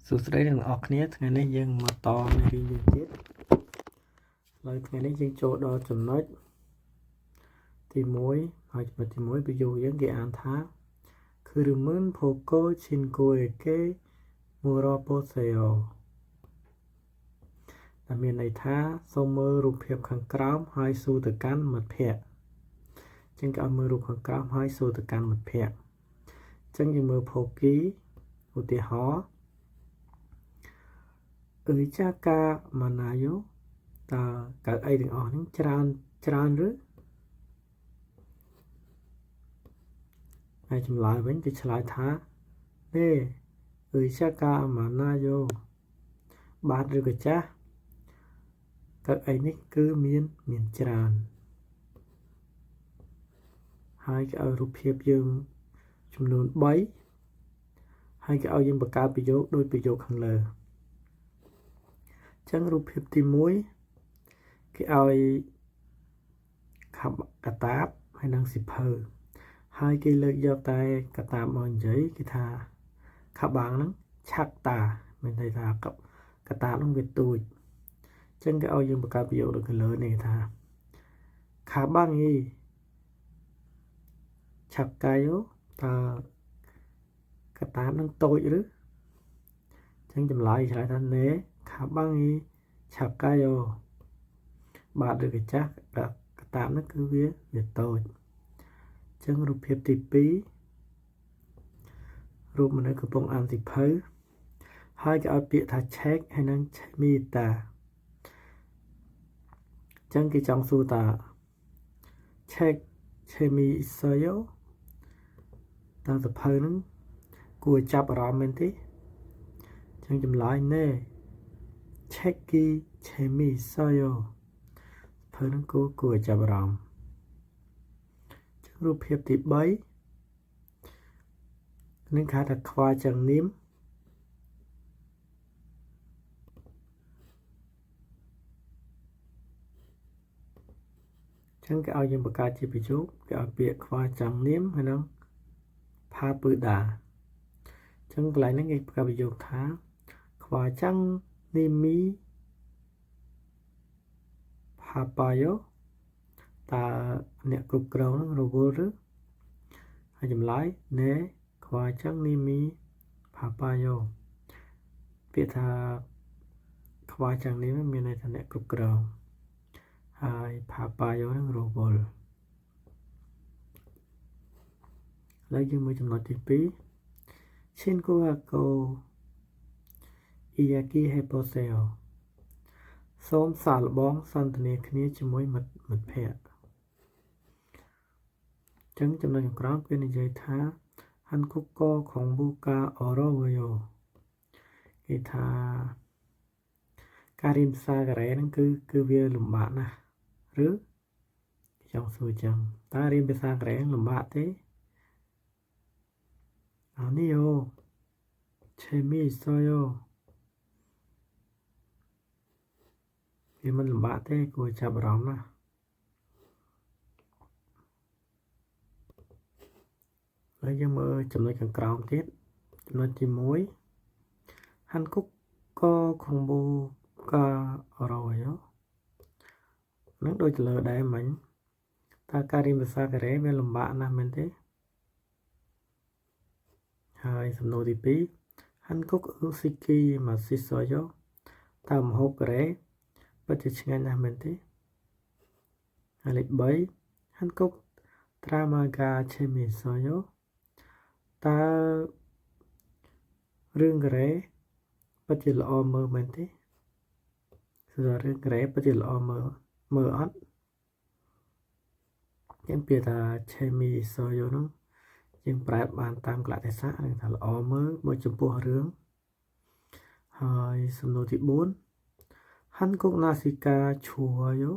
សួស្តីទាំងអស់គ្នាថ្ងៃនេះយើងមកតមេរៀនយើងទៀតហើយថ្ងៃនេះយើងចូលដល់ចំណុចទី1ហើយចំណុចទី1ប្រយោគយើងគេអានថាគឺរមឿនភូកូឈិនកូអេកេមូរ៉ាប៉ូសេអូដែលមានន័យថាសូមមើលរូបភាពខាងក្រោមហើយសួរទៅកាន់មិត្តភ័ក្តិចឹងគេឲ្យមើលរូបខាងក្រោមហើយសួរទៅកាន់មិត្តភ័ក្តិចឹងយើងមើលភូគីឧទាហរណ៍ចាកាម៉ាណាយ៉ូតើកៅអីទាំងអស់ហ្នឹងច្រើនឬហើយចម្លើយវិញគេឆ្លើយថាទេចាកាម៉ាណាយ៉ូបាទឬក៏ចាស់កៅអីនេះគឺមានច្រើនហើយគេឲ្យរូបភាពយើងចំនួន3ហើយគេឲ្យយើងបង្កើតប្រយោគដោយប្រយោគខាងលើចឹងរូបភាពទី1គេឲ្យកតាបហើយនិងសិភៅហើយគេលើកយកតែកតាបមកនិយាយគេថាខាបាំងហ្នឹងឆាក់តាមានន័យថាកតាបហ្នឹងវាទូចចឹងគេឲ្យយើងបង្កើតប្រយោគដូចខាងលើនេះថាខាបាំងយីឆាក់កាយោតើកតាបហ្នឹងតូចឬចឹងចម្លើយឆ្លើយថាណែខាបាំងយីឆាក់កាយោបាទឬក៏ចាស់កតាបហ្នឹងគឺវាតូចចឹងរូបភាពទី2រូបមនុស្សកំពុងអានសិភៅហើយគេឲ្យពាក្យថា check ហើយនឹង chemita ចឹងគេចង់សួរថា check chemisayo តើសិភៅហ្នឹងគួរចាប់អារម្មណ៍មែនទេចឹងចម្លើយណែ check chemisayo សិភៅហ្នឹងគួរចាប់អារម្មណ៍ចឹងរូបភាពទី3នឹងគេថាខ្វាចឹងនីមចឹងគេឲ្យយើងបង្កើតជាប្រយោគគេឲ្យពាក្យខ្វាចាំងនាមហើយនឹងផាពឺដាចឹងកន្លែងហ្នឹងគេបង្កើតប្រយោគថាខ្វាចាំងនីមីផាប៉ាយ៉ូតើអ្នកគ្រប់គ្រងហ្នឹងរវល់ឬហើយចម្លើយណែខ្វាចាំងនីមីផាប៉ាយ៉ូពាក្យថាខ្វាចាំងនីមមានន័យថាអ្នកគ្រប់គ្រងហើយផាប៉ាយ៉ូនឹងរវល់ហើយយើងមើលចំណុចទី2ឈិនកូអាកូអ៊ីយ៉ាគីហេប៉ូសេអូសូមសាកល្បងសន្ទនាគ្នាជាមួយមិត្តភ័ក្តិចឹងចំណុចខាងក្រោមគេនិយាយថាហាន់គុកកของប៊ូកាអូរ៉ូវយ៉ូគេថាការរៀនភាសាកូរ៉េហ្នឹងគឺវាលំបាកណាស់ឬចង់សួរចឹងតើរៀនភាសាកូរ៉េលំបាកទេអានេះអូឆេមីសូយ៉ូវាមិនលំបាកទេគួរចាប់អារម្មណ៍ណាស់ហើយយើងមើលចំណុចខាងក្រោមទៀតចំណុចទី1ហាន់គុកកของប៊ូកាអូរ៉ូវយ៉ូនឹងដូចទៅលើដែរមិញតើការរៀនភាសាកូរ៉េវាលំបាកណាស់មែនទេហើយសំណួរទី2ហាន់គុកអ៊ូស៊ីគីម៉ាស៊ីសូយ៉ូតើម្ហូបកូរ៉េពិតជាឆ្ងាញ់ណាស់មែនទេហើយលេខ3ហាន់គុកត្រាម៉ាហ្កាឆេមីសូយ៉ូតើរឿងកូរ៉េពិតជាល្អមើលមែនទេរឿងកូរ៉េពិតជាល្អមើលអត់ចឹងពាក្យថាឆេមីសូយ៉ូហ្នឹងយើងប្រែបានតាមកលៈទេសៈនឹងថាល្អមើលមកចំពោះរឿងហើយសំណួរទី4ហាន់គុកណាស៊ីកាឈួយ៉ូ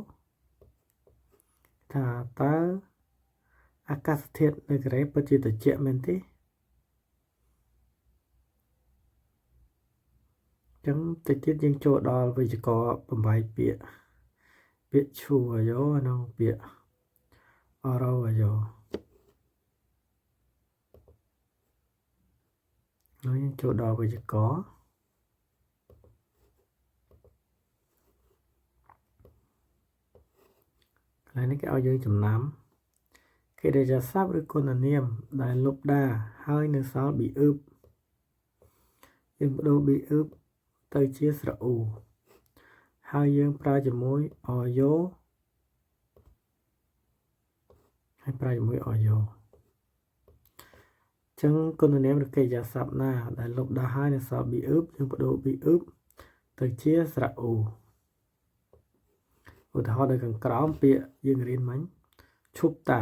ថាតើអាកាសធាតុនៅកូរ៉េពិតជាត្រជាក់មែនទេចឹងតិចទៀតយើងចូលដល់វេយ្យាករណ៍បំបីពាក្យឈួយ៉ូនិងពាក្យអរ៉ូយ៉ូហើយចូលដល់វេយ្យាករណ៍ này cái ao dương chấm nám cái để ra sắp với con là niềm đại lục đà hai nơi sáu bị ướp dương đô bị ướp tới chia sẻ ủ hai dương pra cho mối ở vô hai pra cho mối ở vô chẳng con là niềm được cái ra sắp na đại lục đà hai nơi sáu bị ướp dương đô bị ướp tới chia sẻ ủอุทหรณ์ในการกล่าวเปียยังเรียนมั้ยชุบตา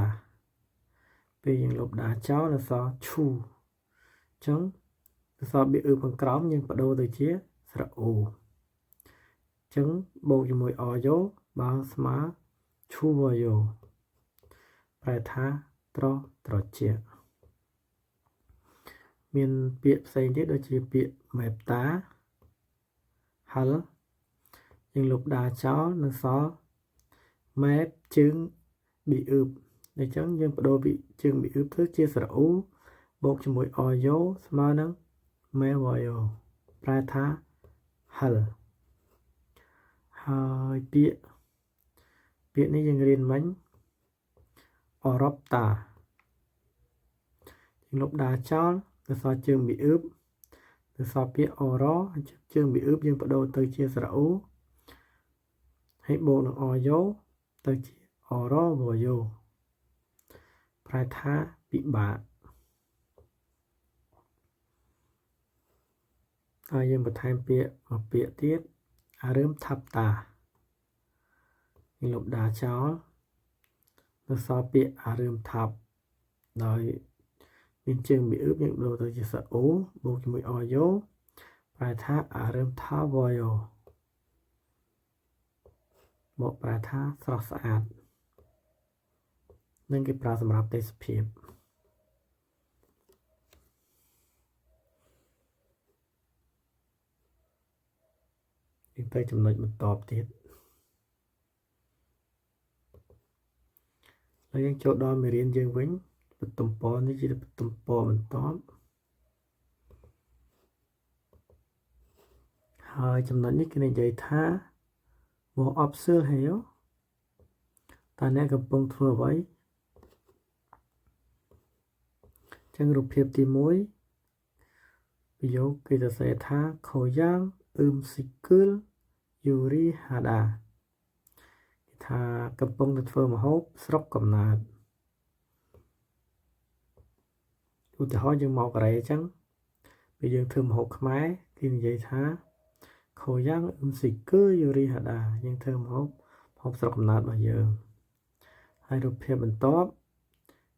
เปียยังลบดาเจ้าและซอชูจังซอบีการกล่าวยังประโดตัวเชี่ยสระโอจังโบกอยู่มวยอโยบางสมาชูวโยปลายท่าตรอตรอเจียมีนเปียใส่ที่โดยเชี่ยเปียแมบตาฮัลยังลบดาเจ้าและซอmép chương bị ướp để chấn dân đồ bị chương bị ướp thức chia sẻ ú bột cho mỗi o dấu smart nắng mẹ vào prata hal hai bịa bịa này dân riêng bánh Europta lúc đá chó từ sau chương bị ướp từ sau bịa oro chương bị ướp dân đồ từ chia sẻ ú hãy bộ được o dấu tới chỉ ở đó vô vô phải thá bị bạ dân một thay bịa một bịa tiết rớm thập tà nhưng lục đá chó nó so bịa rớm thập rồi bên trường bị ướp những đồ tới chỉ sợ ố buộc cho mũi oi dấu phải thá rớm tháo vô vô mộtปลาท่าสะอาดนั่นคือปลาสำหรับเทศเพียบยังไปจำนวนมันตอบติดแล้วยังโจทย์ดอนไม่เรียนยังวิ่งปัตตุ่มปอนี่จะปัตตุ่มปอมันตอบหายจำนวนนี้คือในใจท่าบ่ออฟเซอร์ให้yoตาเนี่ยกับปงทั่วไว้จังรูปเพียบที่มุ้ยประโยคกิจเสถาเขาย่างสิกุลยูริฮาดาถ้ากับปงทั่วมาฮบสรบกำนาดอุตหะยังมองอะไรจังไปยังเทอมหกไม้กินใจท่าเขาย่างสิเกอร์ยูริฮาดายังเทอมพบสรกนาดมาเยอะให้รูปเพียบรรทบ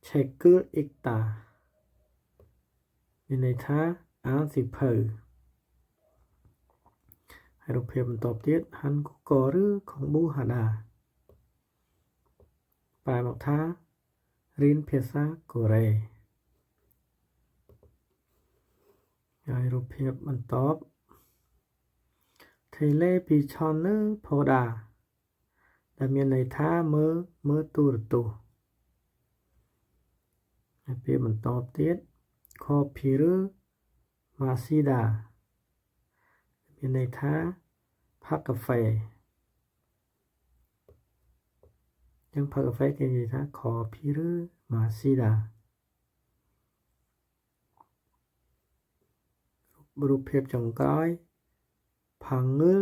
เช็คเกอร์อิกตาในท่าสิเพอให้รูปเพียบรรทบเทียดฮันกุกอรือของบูฮาดาปลายหมกท่ารินเพียซาโกเรให้รูปเพียบรรทบthì lê bị chọn nữ phô đà là miền này tha mơ tu được tu phía mình tóm tiết kho phí rư mà si đà miền này tha phát cà phê nhưng phát cà phê cái gì tha kho phí rư mà si đàรูปเพียบจงก้อยพังเงือ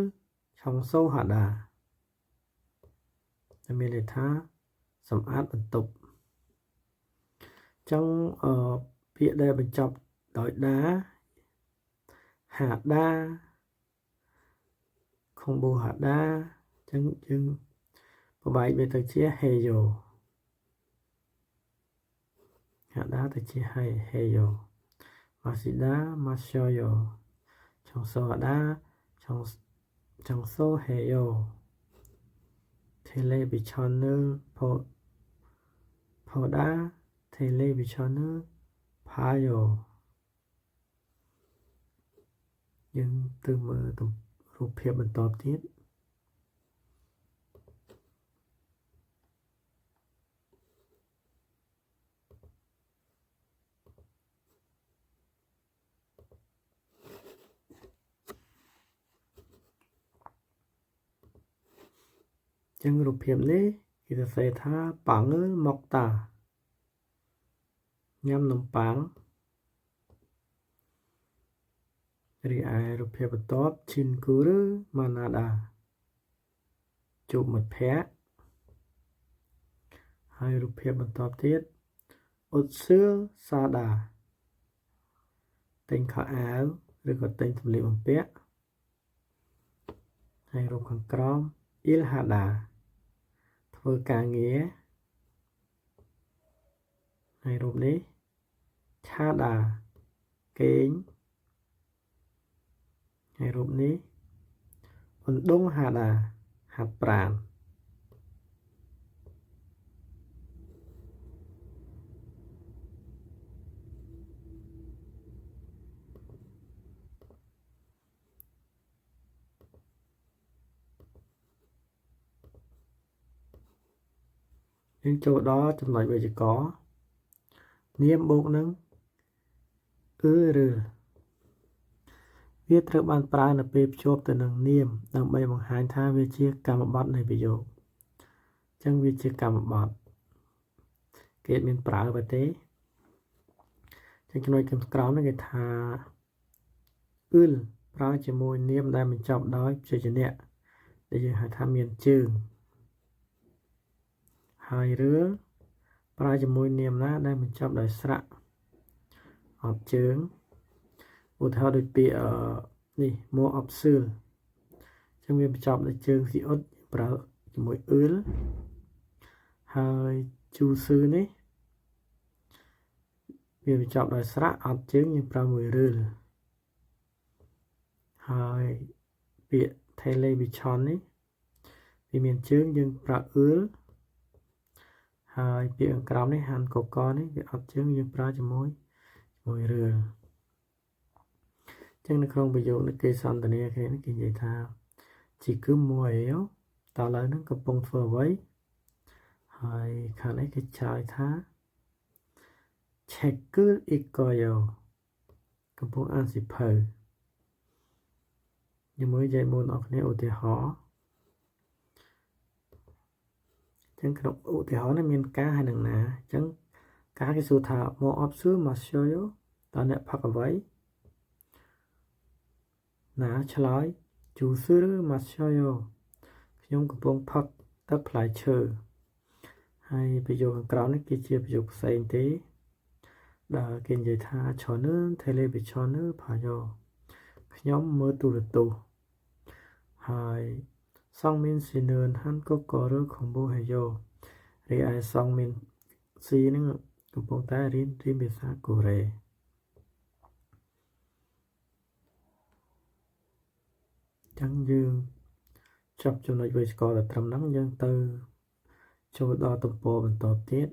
ช่องโซ่หาดาจะมีเลท่าสำอาดบรรทุกจังเพียได้บรรจับดอยดาหาดาkhông bù hạt đa chân bộ bài về từ chia hề dồ hạt đá từ chia hề dồ mà xí đá mà cho dồ trong số hạt đá trong số hề dồ thế lê bị cho nữ phô đá thế lê bị cho nữ phá dồ nhưng từ mơ tụmรูปเพียบมันตอบทิศจังรูปเพียบนี้ គេសរសេរថាប៉ាំងមកតាញ៉ាំនំប៉័ងរីឯរូបភាពបន្ទាប់ឈិនគូឬម៉ាណាដាជួបមិត្តភ័ក្តិហើយរូបភាពបន្ទាប់ទៀតអ៊ុតសឿសាដាទិញខោអាវឬក៏ទិញសម្លៀកបំពាក់ហើយរូបខាងក្រោមអ៊ីលហាដាធ្វើការងារហើយរូបនេះឆាដាគេងហើយរូបនេះអណ្ដុងហាដាហាត់ប្រាណយើងចូលដល់ចំណុចវេយ្យាករណ៍នាមបូកនឹងឬវាត្រូវបានប្រើនៅពេលភ្ជាប់ទៅនឹងនាមដើម្បីបង្ហាញថាវាជាកម្មបត្តិនៃប្រយោគអញ្ចឹងវាជាកម្មបត្តិគេមានប្រើបែបទេចឹងចំណុចខាងក្រោមនេះគេថាប្រើជាមួយនាមដែលបញ្ចប់ដោយព្យញ្ជនៈដែលយើងហៅថាមានជើងហើយប្រើជាមួយនាមណាដែលបញ្ចប់ដោយស្រៈអត់ជើងឧទាហរណ៍ដូចពាក្យនេះមកអបសឿលចឹងវាបញ្ចប់ដោយជើងស៊ីអ៊ុតប្រើជាមួយហើយជូសឺនេះវាបញ្ចប់ដោយស្រៈអត់ជើងយើងប្រើមួយហើយពាក្យ television នេះវាមានជើងយើងប្រើហើយពាក្យខាងក្រោមនេះហាន់កកនេះវាអត់ជើងយើងប្រើជាមួយចឹងនៅក្នុងប្រយោគនេះគេសន្ទនាគ្នាគេនិយាយថាជីគឺមួយតើឥឡូវហ្នឹងកំពុងធ្វើអ្វីហើយខាងនេះគេឆ្លើយថា 책을 읽어요 កំពុងអានសៀវភៅជាមួយយាយមុនអរគ្នាឧទាហរណ៍ចឹងក្នុងឧទាហរណ៍នេះមានការហើយនឹងណាចឹងការគេសួរថាមកអបសួរមកឈយតើអ្នកផឹកអ្វីណាឆ្លើយជូសឺមកឈយខ្ញុំកំពុងផឹកទឹកផ្លែឈើហើយប្រយោគខាងក្រោមនេះគឺជាប្រយោគផ្សេងទេដែលគេនិយាយថា Channel Television ផាយោខ្ញុំមើលទូរទស្សន៍ហើយសងមានស៊ីនឿនហាន់កកឬខំបូហេយ៉ូរីឯសងមានស៊ីនឹងកំពុងតែរៀនភាសាកូរ៉េចឹងយើងចប់ចំណុចវេយ្យាករណ៍ត្រឹមហ្នឹងយើងទៅចូលដល់ទំព័របន្តទៀត